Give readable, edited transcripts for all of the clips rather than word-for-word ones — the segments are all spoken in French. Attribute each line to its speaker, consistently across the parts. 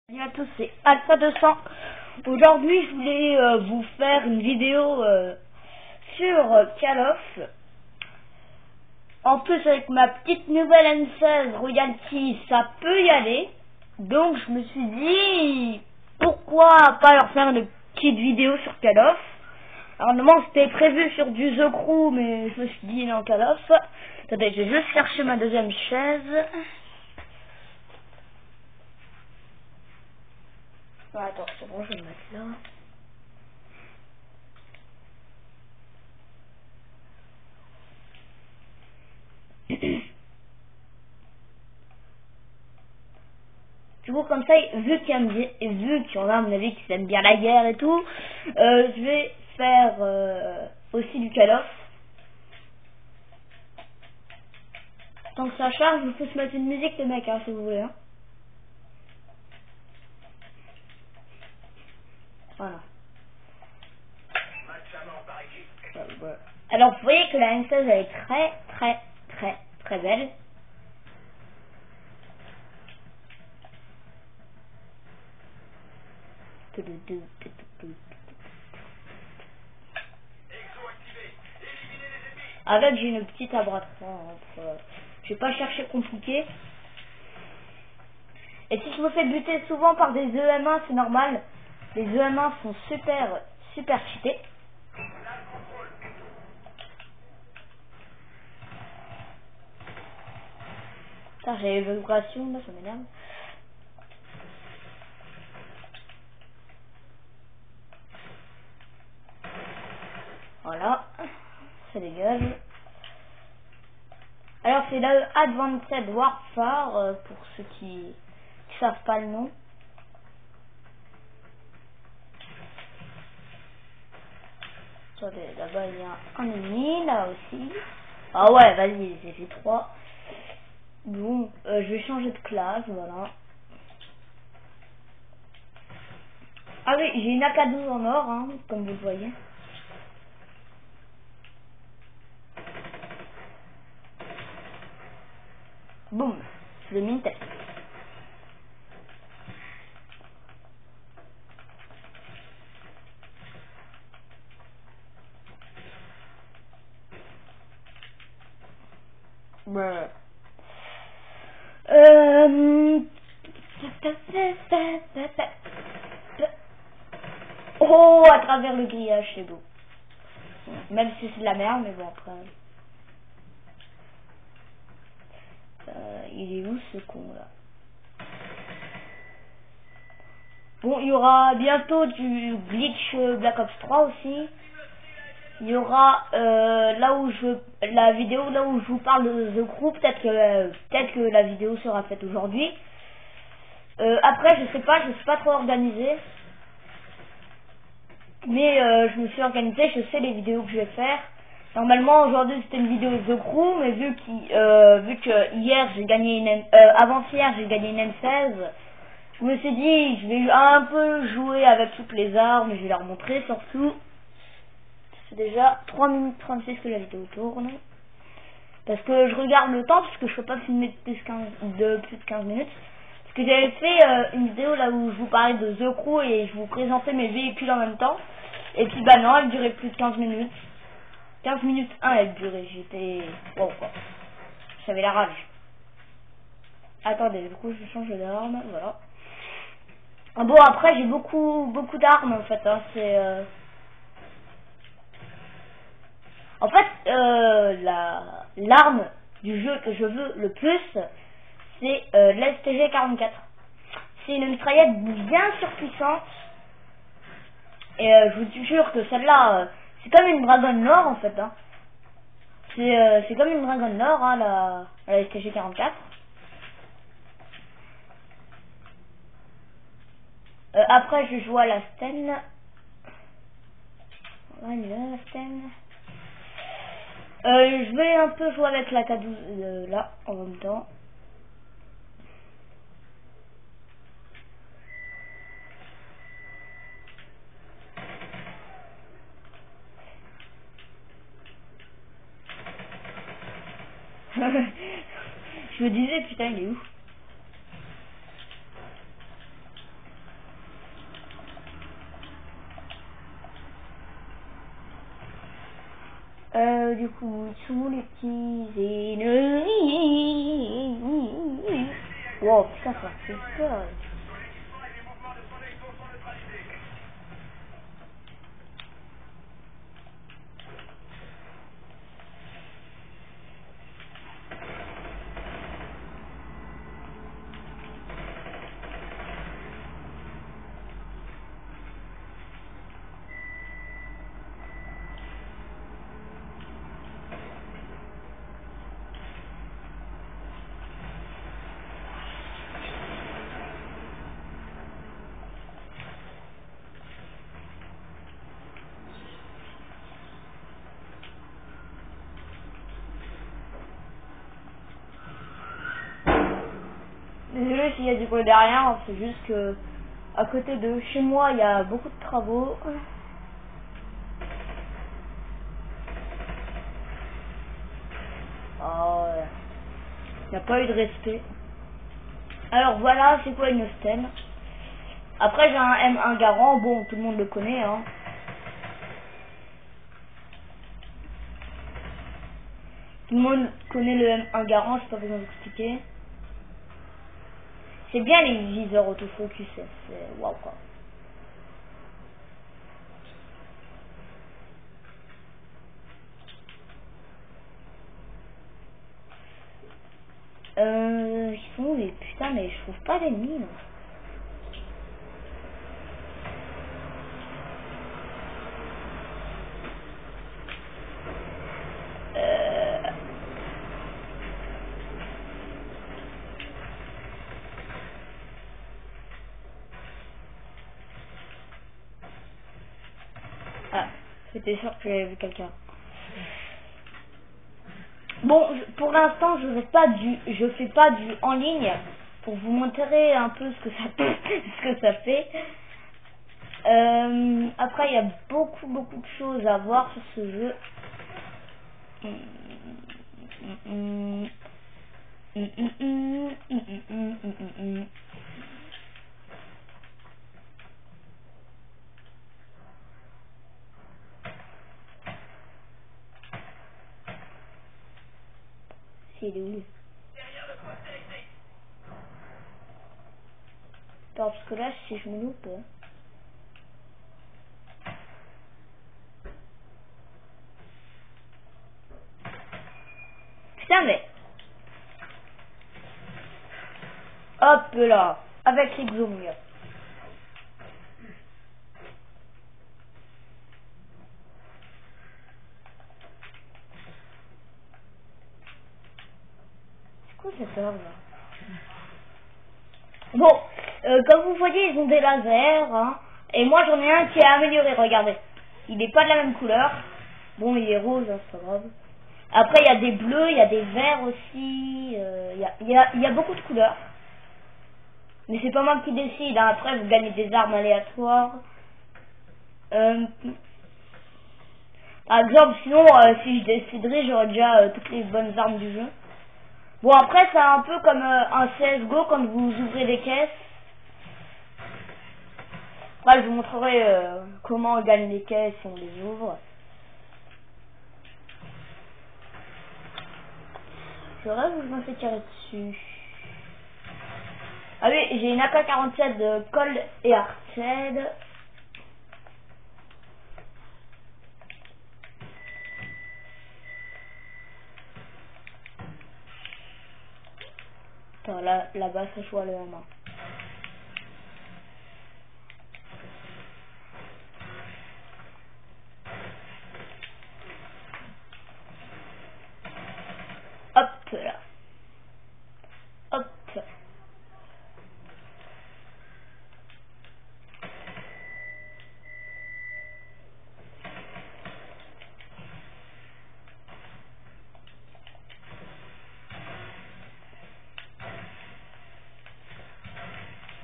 Speaker 1: Salut à tous, c'est Alpha 200. Aujourd'hui, je voulais vous faire une vidéo sur Call of. En plus, avec ma petite nouvelle M16 Royalty, ça peut y aller. Donc, je me suis dit, pourquoi pas leur faire une petite vidéo sur Call of. Alors, normalement, c'était prévu sur du The Crew, mais je me suis dit, non, Call of. Attendez, je vais juste chercher ma deuxième chaise. Attends, c'est bon, je vais le mettre là. Du coup, comme ça, vu qu'il y en a, à mon avis, qui aiment bien la guerre et tout, je vais faire aussi du Call of. Tant que ça charge, il faut se mettre une musique, les mecs, hein, si vous voulez. Hein. Voilà. Alors, vous voyez que la M16, elle est très belle. Avec, j'ai une petite abattement. Je vais pas chercher compliqué. Et si je me fais buter souvent par des EM1, c'est normal. Les EM1 sont super cheatés. Putain, j'ai les vibrations, là, ça m'énerve. Voilà, ça dégage. Alors, c'est le Advanced Warfare, pour ceux qui savent pas le nom. Attendez, là-bas il y a un ennemi, là aussi. Ah ouais, vas-y, j'ai fait 3. Bon, je vais changer de classe, voilà. Ah oui, j'ai une AK-12 en or, hein, comme vous le voyez. Boum, je l'ai mis une tête. Brr. Oh, à travers le grillage, c'est beau. Même si c'est de la merde, mais bon, après. Il est où ce con là? Bon, il y aura bientôt du glitch Black Ops 3 aussi. Il y aura la vidéo là où je vous parle de The Crew. Peut-être que la vidéo sera faite aujourd'hui. Après, je sais pas trop organisé. Mais je me suis organisé, je sais les vidéos que je vais faire. Normalement aujourd'hui c'était une vidéo de The Crew, mais vu que hier j'ai gagné avant-hier j'ai gagné une M16, je me suis dit je vais un peu jouer avec toutes les armes, je vais leur montrer surtout. C'est déjà 3 minutes 36 que la vidéo tourne. Parce que je regarde le temps, parce que je peux pas filmer de plus de 15 minutes. Parce que j'avais fait une vidéo là où je vous parlais de The Crew et je vous présentais mes véhicules en même temps. Et puis bah non, elle durait plus de 15 minutes. 15 minutes 1 elle durait, j'étais... Wow quoi. J'avais la rage. Attendez, du coup je change d'arme, voilà. Ah bon, après j'ai beaucoup d'armes en fait, hein. C'est... En fait, l'arme du jeu que je veux le plus, c'est l'STG 44. C'est une mitraillette bien surpuissante. Et je vous jure que celle-là, c'est comme une Dragon Nord en fait. Hein. C'est comme une Dragon Nord, hein, la STG 44. Après, je joue à la Sten. Voilà, il est là, la Sten. Je vais un peu jouer avec la K12 là en même temps. Je me disais putain il est où? Du coup, tous les petits ennemis. Wow, putain, ça fait peur. Désolé s'il y a du bruit derrière, c'est juste que à côté de chez moi il y a beaucoup de travaux. Oh, il n'y a pas eu de respect. Alors voilà, c'est quoi une Sten. Après j'ai un M1 Garand, bon tout le monde le connaît hein. Tout le monde connaît le M1 Garand, c'est pas besoin d'expliquer. C'est bien les viseurs autofocus, c'est waouh quoi. Ils sont où les putain, mais je trouve pas d'ennemis là. Ah, c'était sûr que j'avais vu quelqu'un. Bon, pour l'instant, je fais pas du en ligne pour vous montrer un peu ce que ça ce que ça fait. Après, il y a beaucoup de choses à voir sur ce jeu. C'est où? Parce que là, si je me loupe. Putain, mais. Hop là. Avec les zooms. C'est quoi cette heure là? Bon, comme vous voyez, ils ont des lasers. Hein, et moi, j'en ai un qui est amélioré. Regardez. Il n'est pas de la même couleur. Bon, il est rose, hein, c'est pas grave. Après, il y a des bleus, il y a des verts aussi. Il y a beaucoup de couleurs. Mais c'est pas moi qui décide. Hein. Après, vous gagnez des armes aléatoires. Par exemple, sinon, si je déciderais, j'aurais déjà toutes les bonnes armes du jeu. Bon, après, c'est un peu comme un CSGO quand vous ouvrez des caisses. Après, je vous montrerai comment on gagne les caisses si on les ouvre. C'est vrai que je me fais tirer dessus. Ah oui, j'ai une AK-47 de Cold et Arcade. Attends, là-bas, ça joue à le M1. Hop là. Hop.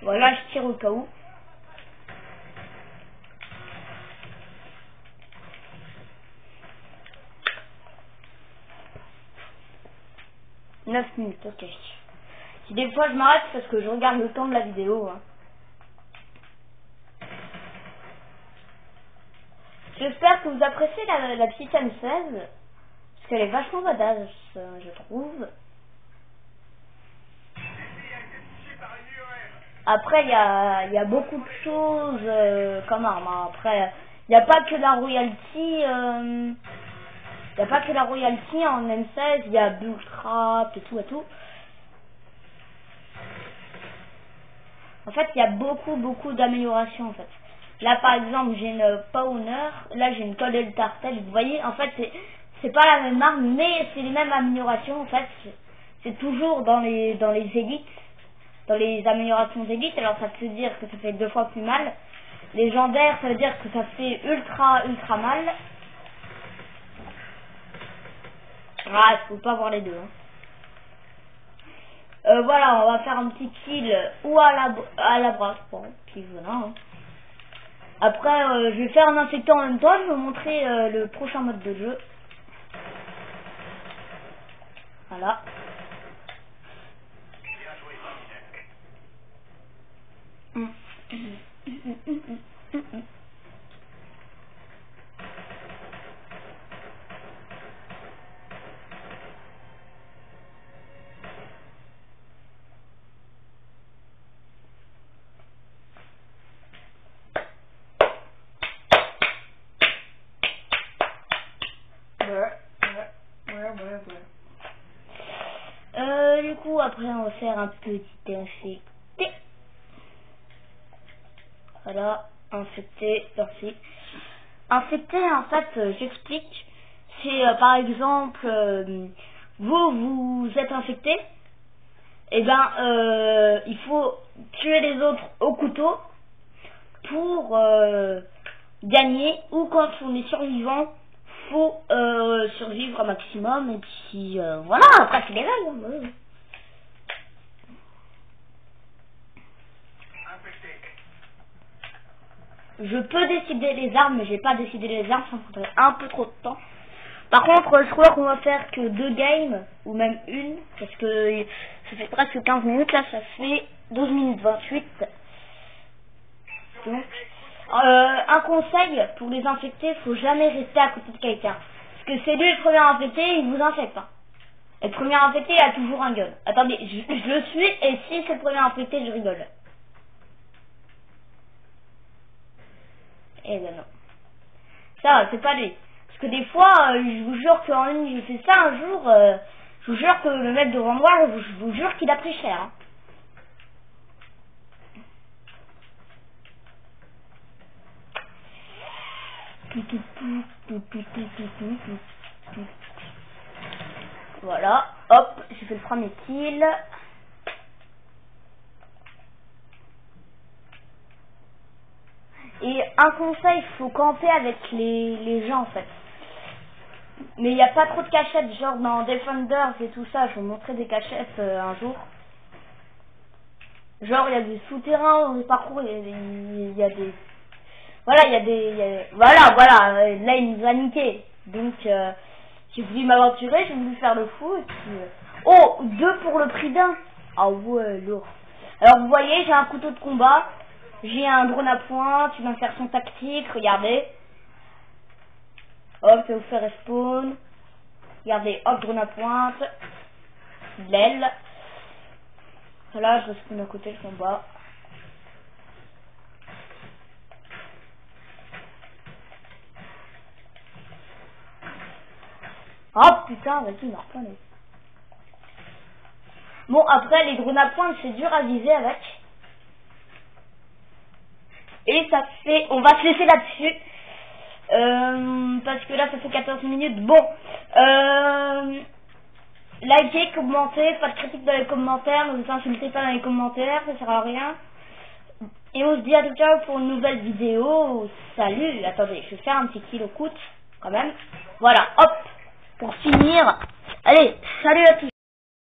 Speaker 1: Voilà, je tire au cas où. « 9 minutes, ok. Si des fois je m'arrête parce que je regarde le temps de la vidéo. Hein. J'espère que vous appréciez la petite M16. qu'elle est vachement badass, je trouve. Après, il y a beaucoup de choses comme arme. Hein. Après, il n'y a pas que la royalty. Il n'y a pas que la royalty en M16. Il y a Bulltrap et tout et tout. En fait, il y a beaucoup d'améliorations en fait. Là, par exemple, j'ai une Powner. Là, j'ai une Codel Tartel. Vous voyez, en fait, c'est pas la même arme, mais c'est les mêmes améliorations. En fait, c'est toujours dans les élites. Dans les améliorations d'élite, alors ça veut dire que ça fait 2 fois plus mal. Légendaire, ça veut dire que ça fait ultra mal. Ah, il faut pas voir les deux. Hein. Voilà, on va faire un petit kill ou à la brasse, bon, puis voilà. Hein. Après, je vais faire un infectant en même temps, je vais vous montrer le prochain mode de jeu. Voilà. Du coup, après, on va faire un petit infecté. Voilà, infecté, merci. Infecté, en fait, j'explique. C'est par exemple, vous êtes infecté, et ben, il faut tuer les autres au couteau pour gagner, ou quand on est survivant, faut survivre un maximum, et puis voilà, après c'est les règles. Je peux décider les armes, mais j'ai pas décidé les armes, ça me prendrait un peu trop de temps. Par contre, je crois qu'on va faire que 2 games, ou même une, parce que ça fait presque 15 minutes, là ça fait 12 minutes 28. Donc, un conseil pour les infectés, faut jamais rester à côté de quelqu'un. Parce que c'est lui le premier infecté, il vous infecte. Hein. Et le premier infecté a toujours un gun. Attendez, je le suis, et si c'est le premier infecté, je rigole. Eh ben non. Ça, c'est pas lui. Parce que des fois, je vous jure qu'en ligne, j'ai fait ça un jour, je vous jure que le mec devant moi, je vous jure qu'il a pris cher. Hein. Voilà, hop, j'ai fait le premier kill. Et un conseil, il faut camper avec les gens en fait. Mais il n'y a pas trop de cachettes, genre dans Defenders et tout ça, je vais vous montrer des cachettes un jour. Genre il y a des souterrains dans le parcours, il y a des... Voilà, il y a des... Voilà, là il nous a niqué. Donc j'ai voulu m'aventurer, j'ai voulu faire le fou et puis... Oh, 2 pour le prix d'un. Ah ouais, lourd. Alors vous voyez, j'ai un couteau de combat. J'ai un drone à pointe, une insertion tactique, regardez. Hop, ça vous fait respawn. Regardez, hop, drone à pointe. L'aile. Voilà, je respawn à côté, le combat. Oh putain, vas-y, il m'a repris. Bon, après, les drones à pointe, c'est dur à viser avec. Et ça fait... On va se laisser là-dessus. Parce que là, ça fait 14 minutes. Bon. Likez, commentez. Pas de critique dans les commentaires. Ne vous insultez pas dans les commentaires. Ça sert à rien. Et on se dit à tout à l'heure pour une nouvelle vidéo. Salut. Attendez, je vais faire un petit kill au coude. Quand même. Voilà. Hop. Pour finir. Allez. Salut à tous.